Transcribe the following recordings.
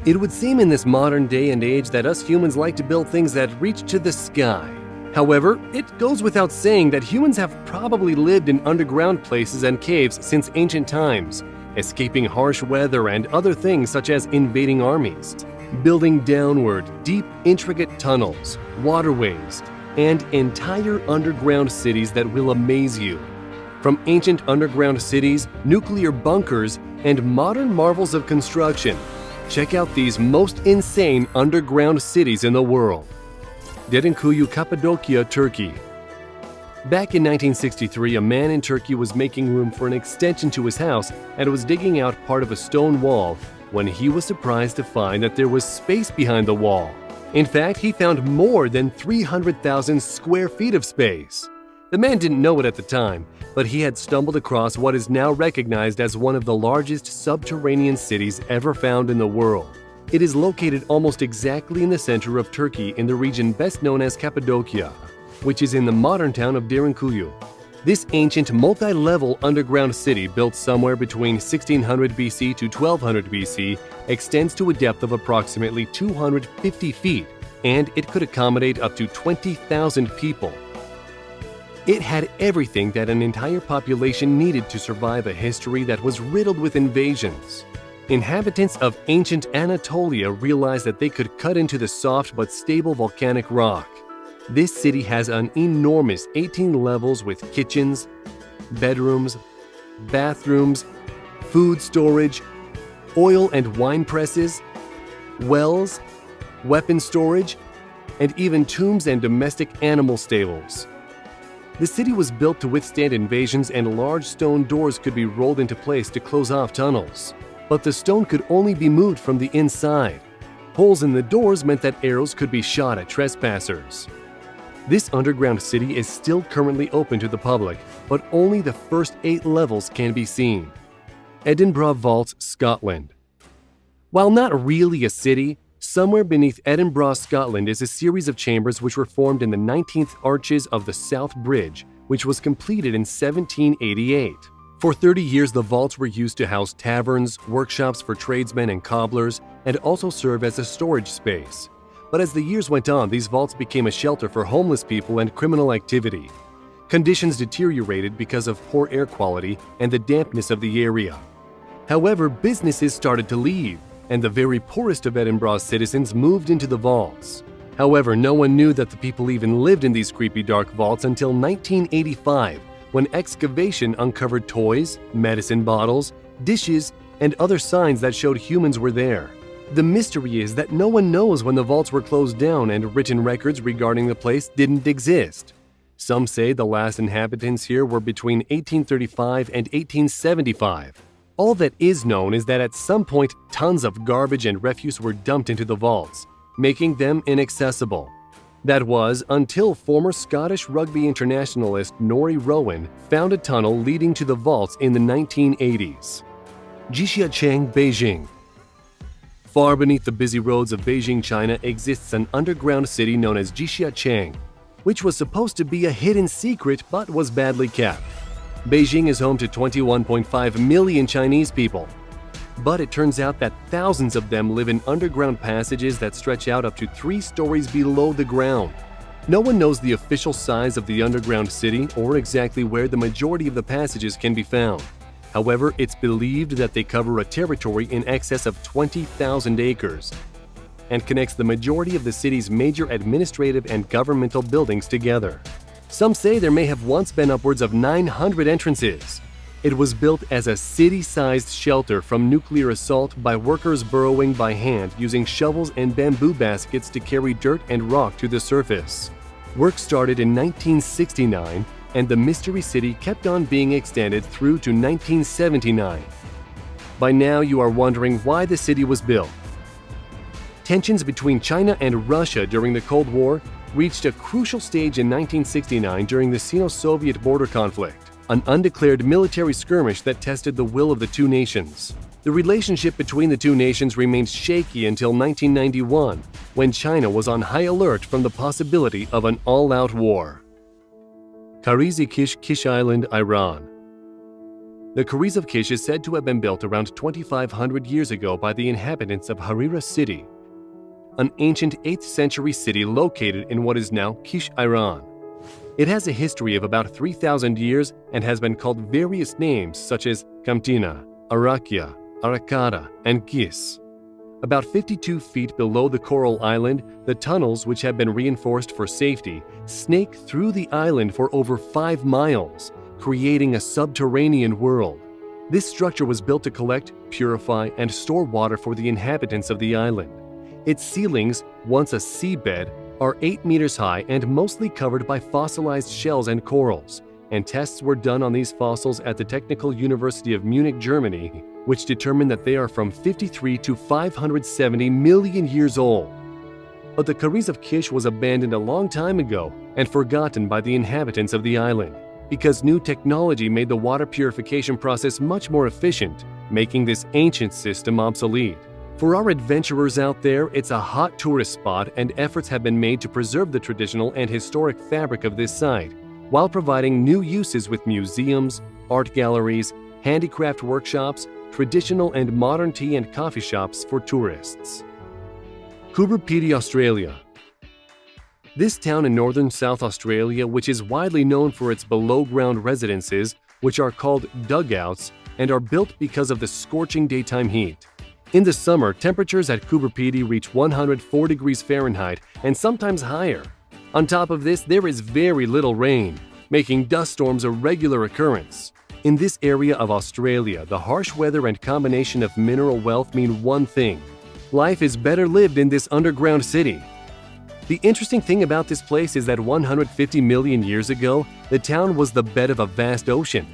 It would seem in this modern day and age that us humans like to build things that reach to the sky. However, it goes without saying that humans have probably lived in underground places and caves since ancient times, escaping harsh weather and other things such as invading armies, building downward deep, intricate tunnels, waterways, and entire underground cities that will amaze you. From ancient underground cities, nuclear bunkers, and modern marvels of construction, check out these most insane underground cities in the world. Derinkuyu, Cappadocia, Turkey. Back in 1963, a man in Turkey was making room for an extension to his house and was digging out part of a stone wall when he was surprised to find that there was space behind the wall. In fact, he found more than 300,000 square feet of space. The man didn't know it at the time, but he had stumbled across what is now recognized as one of the largest subterranean cities ever found in the world. It is located almost exactly in the center of Turkey in the region best known as Cappadocia, which is in the modern town of Derinkuyu. This ancient multi-level underground city, built somewhere between 1600 BC to 1200 BC, extends to a depth of approximately 250 feet, and it could accommodate up to 20,000 people. It had everything that an entire population needed to survive a history that was riddled with invasions. Inhabitants of ancient Anatolia realized that they could cut into the soft but stable volcanic rock. This city has an enormous 18 levels with kitchens, bedrooms, bathrooms, food storage, oil and wine presses, wells, weapon storage, and even tombs and domestic animal stables. The city was built to withstand invasions, and large stone doors could be rolled into place to close off tunnels. But the stone could only be moved from the inside. Holes in the doors meant that arrows could be shot at trespassers. This underground city is still currently open to the public, but only the first 8 levels can be seen. Edinburgh Vaults, Scotland. While not really a city, somewhere beneath Edinburgh, Scotland is a series of chambers which were formed in the 19th arches of the South Bridge, which was completed in 1788. For 30 years, the vaults were used to house taverns, workshops for tradesmen and cobblers, and also serve as a storage space. But as the years went on, these vaults became a shelter for homeless people and criminal activity. Conditions deteriorated because of poor air quality and the dampness of the area. However, businesses started to leave, and the very poorest of Edinburgh's citizens moved into the vaults. However, no one knew that the people even lived in these creepy dark vaults until 1985, when excavation uncovered toys, medicine bottles, dishes, and other signs that showed humans were there. The mystery is that no one knows when the vaults were closed down, and written records regarding the place didn't exist. Some say the last inhabitants here were between 1835 and 1875. All that is known is that at some point, tons of garbage and refuse were dumped into the vaults, making them inaccessible. That was until former Scottish rugby internationalist Norrie Rowan found a tunnel leading to the vaults in the 1980s. Jixiacheng, Beijing. Far beneath the busy roads of Beijing, China, exists an underground city known as Jixiacheng, which was supposed to be a hidden secret but was badly kept. Beijing is home to 21.5 million Chinese people, but it turns out that thousands of them live in underground passages that stretch out up to 3 stories below the ground. No one knows the official size of the underground city or exactly where the majority of the passages can be found. However, it's believed that they cover a territory in excess of 20,000 acres and connects the majority of the city's major administrative and governmental buildings together. Some say there may have once been upwards of 900 entrances. It was built as a city-sized shelter from nuclear assault by workers burrowing by hand using shovels and bamboo baskets to carry dirt and rock to the surface. Work started in 1969, and the Mystery City kept on being extended through to 1979. By now, you are wondering why the city was built. Tensions between China and Russia during the Cold War reached a crucial stage in 1969 during the Sino-Soviet border conflict, an undeclared military skirmish that tested the will of the two nations. The relationship between the two nations remained shaky until 1991, when China was on high alert from the possibility of an all-out war. Karizi Kish Island, Iran. The Kariz of Kish is said to have been built around 2,500 years ago by the inhabitants of Harira city, an ancient 8th century city located in what is now Kish, Iran. It has a history of about 3,000 years and has been called various names such as Kamtina, Arakia, Arakata, and Gis. About 52 feet below the coral island, the tunnels, which have been reinforced for safety, snake through the island for over 5 miles, creating a subterranean world. This structure was built to collect, purify, and store water for the inhabitants of the island. Its ceilings, once a seabed, are 8 meters high and mostly covered by fossilized shells and corals, and tests were done on these fossils at the Technical University of Munich, Germany, which determined that they are from 53 to 570 million years old. But the Kariz of Kish was abandoned a long time ago and forgotten by the inhabitants of the island, because new technology made the water purification process much more efficient, making this ancient system obsolete. For our adventurers out there, it's a hot tourist spot, and efforts have been made to preserve the traditional and historic fabric of this site, while providing new uses with museums, art galleries, handicraft workshops, traditional and modern tea and coffee shops for tourists. Coober Pedy, Australia. This town in northern South Australia, which is widely known for its below-ground residences, which are called dugouts and are built because of the scorching daytime heat. In the summer, temperatures at Coober Pedy reach 104 degrees Fahrenheit and sometimes higher. On top of this, there is very little rain, making dust storms a regular occurrence. In this area of Australia, the harsh weather and combination of mineral wealth mean one thing: life is better lived in this underground city. The interesting thing about this place is that 150 million years ago, the town was the bed of a vast ocean.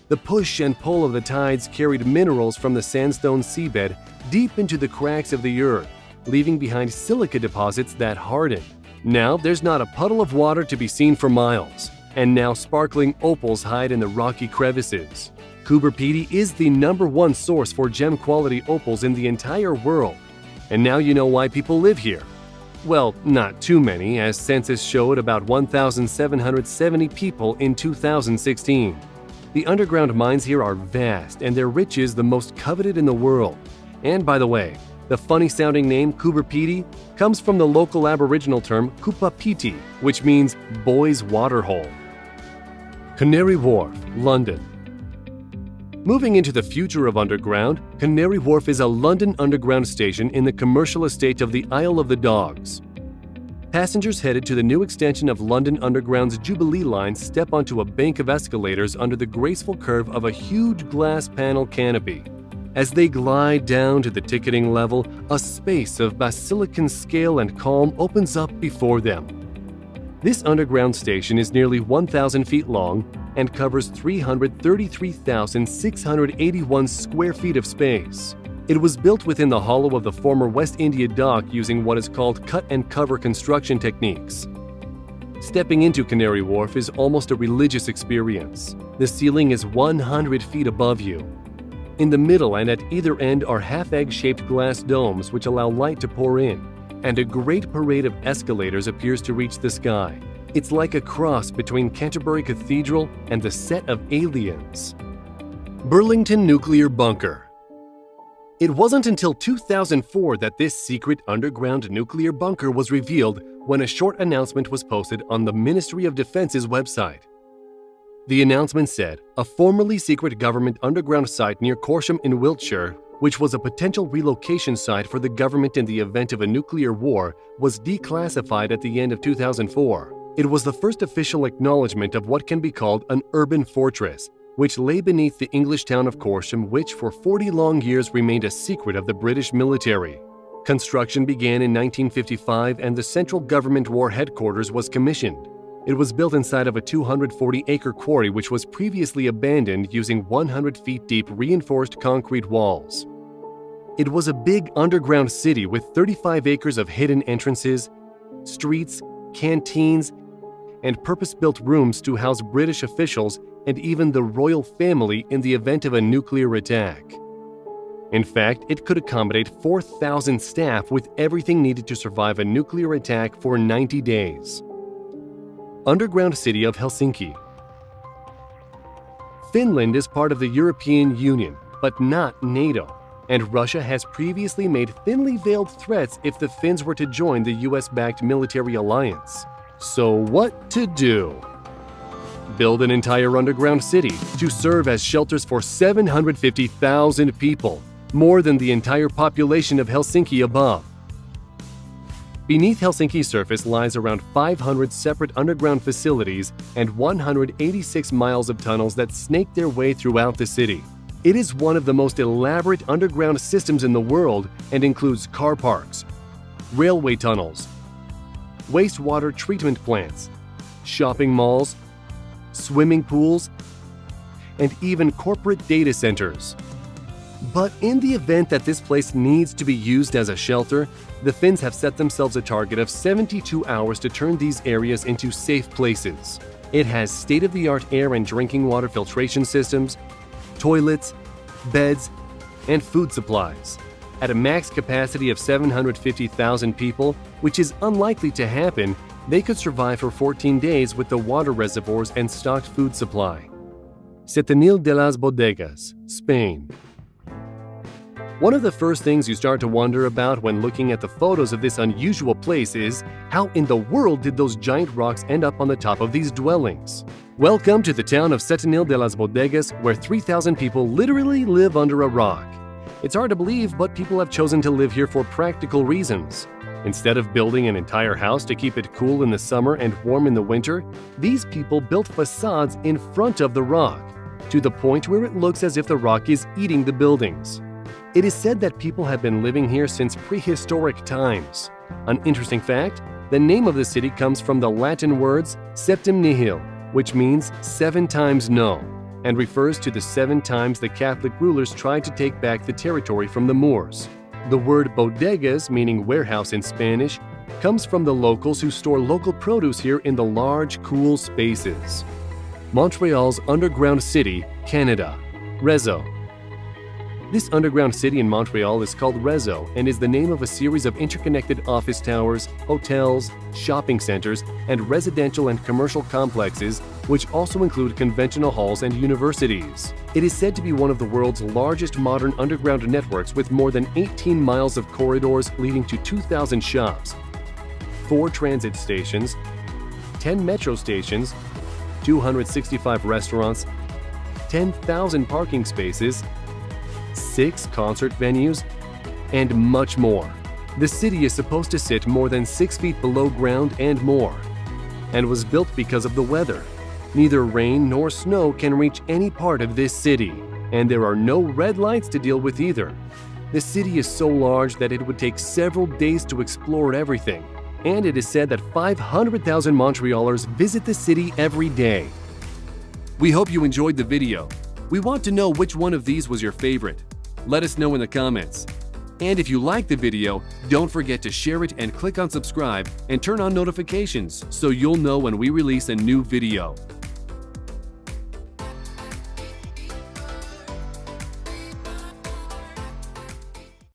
The push and pull of the tides carried minerals from the sandstone seabed deep into the cracks of the earth, leaving behind silica deposits that hardened. Now there's not a puddle of water to be seen for miles, and now sparkling opals hide in the rocky crevices. Coober Pedy is the #1 source for gem-quality opals in the entire world. And now you know why people live here. Well, not too many, as census showed about 1,770 people in 2016. The underground mines here are vast, and their riches the most coveted in the world. And by the way, the funny-sounding name Coober Pedy comes from the local Aboriginal term Kupa Piti, which means boy's waterhole. Canary Wharf, London. Moving into the future of underground, Canary Wharf is a London underground station in the commercial estate of the Isle of the Dogs. Passengers headed to the new extension of London Underground's Jubilee line step onto a bank of escalators under the graceful curve of a huge glass panel canopy. As they glide down to the ticketing level, a space of basilican scale and calm opens up before them. This underground station is nearly 1,000 feet long and covers 333,681 square feet of space. It was built within the hollow of the former West India Dock using what is called cut-and-cover construction techniques. Stepping into Canary Wharf is almost a religious experience. The ceiling is 100 feet above you. In the middle and at either end are half-egg-shaped glass domes which allow light to pour in, and a great parade of escalators appears to reach the sky. It's like a cross between Canterbury Cathedral and the set of Aliens. Burlington Nuclear Bunker. It wasn't until 2004 that this secret underground nuclear bunker was revealed when a short announcement was posted on the Ministry of Defense's website. The announcement said, a formerly secret government underground site near Corsham in Wiltshire, which was a potential relocation site for the government in the event of a nuclear war, was declassified at the end of 2004. It was the first official acknowledgement of what can be called an urban fortress, which lay beneath the English town of Corsham, which for 40 long years remained a secret of the British military. Construction began in 1955 and the central government war headquarters was commissioned. It was built inside of a 240-acre quarry which was previously abandoned using 100 feet deep reinforced concrete walls. It was a big underground city with 35 acres of hidden entrances, streets, canteens, and purpose-built rooms to house British officials and even the royal family in the event of a nuclear attack. In fact, it could accommodate 4,000 staff with everything needed to survive a nuclear attack for 90 days. Underground city of Helsinki. Finland is part of the European Union, but not NATO, and Russia has previously made thinly veiled threats if the Finns were to join the US-backed military alliance. So what to do? Build an entire underground city to serve as shelters for 750,000 people, more than the entire population of Helsinki above. Beneath Helsinki's surface lies around 500 separate underground facilities and 186 miles of tunnels that snake their way throughout the city. It is one of the most elaborate underground systems in the world and includes car parks, railway tunnels, wastewater treatment plants, shopping malls, swimming pools, and even corporate data centers. But in the event that this place needs to be used as a shelter, the Finns have set themselves a target of 72 hours to turn these areas into safe places. It has state-of-the-art air and drinking water filtration systems, toilets, beds, and food supplies. At a max capacity of 750,000 people, which is unlikely to happen, they could survive for 14 days with the water reservoirs and stocked food supply. Setenil de las Bodegas, Spain. One of the first things you start to wonder about when looking at the photos of this unusual place is, how in the world did those giant rocks end up on the top of these dwellings? Welcome to the town of Setenil de las Bodegas, where 3,000 people literally live under a rock. It's hard to believe, but people have chosen to live here for practical reasons. Instead of building an entire house to keep it cool in the summer and warm in the winter, these people built facades in front of the rock, to the point where it looks as if the rock is eating the buildings. It is said that people have been living here since prehistoric times. An interesting fact, the name of the city comes from the Latin words septem nihil, which means 7 times no, and refers to the 7 times the Catholic rulers tried to take back the territory from the Moors. The word bodegas, meaning warehouse in Spanish, comes from the locals who store local produce here in the large, cool spaces. Montreal's underground city, Canada, Réseau. This underground city in Montreal is called Réseau and is the name of a series of interconnected office towers, hotels, shopping centers, and residential and commercial complexes, which also include conventional halls and universities. It is said to be one of the world's largest modern underground networks with more than 18 miles of corridors leading to 2,000 shops, 4 transit stations, 10 metro stations, 265 restaurants, 10,000 parking spaces, 6 concert venues, and much more. The city is supposed to sit more than 6 feet below ground and more, and was built because of the weather. Neither rain nor snow can reach any part of this city, and there are no red lights to deal with either. The city is so large that it would take several days to explore everything, and it is said that 500,000 Montrealers visit the city every day. We hope you enjoyed the video. We want to know which one of these was your favorite. Let us know in the comments. And if you liked the video, don't forget to share it and click on subscribe and turn on notifications so you'll know when we release a new video.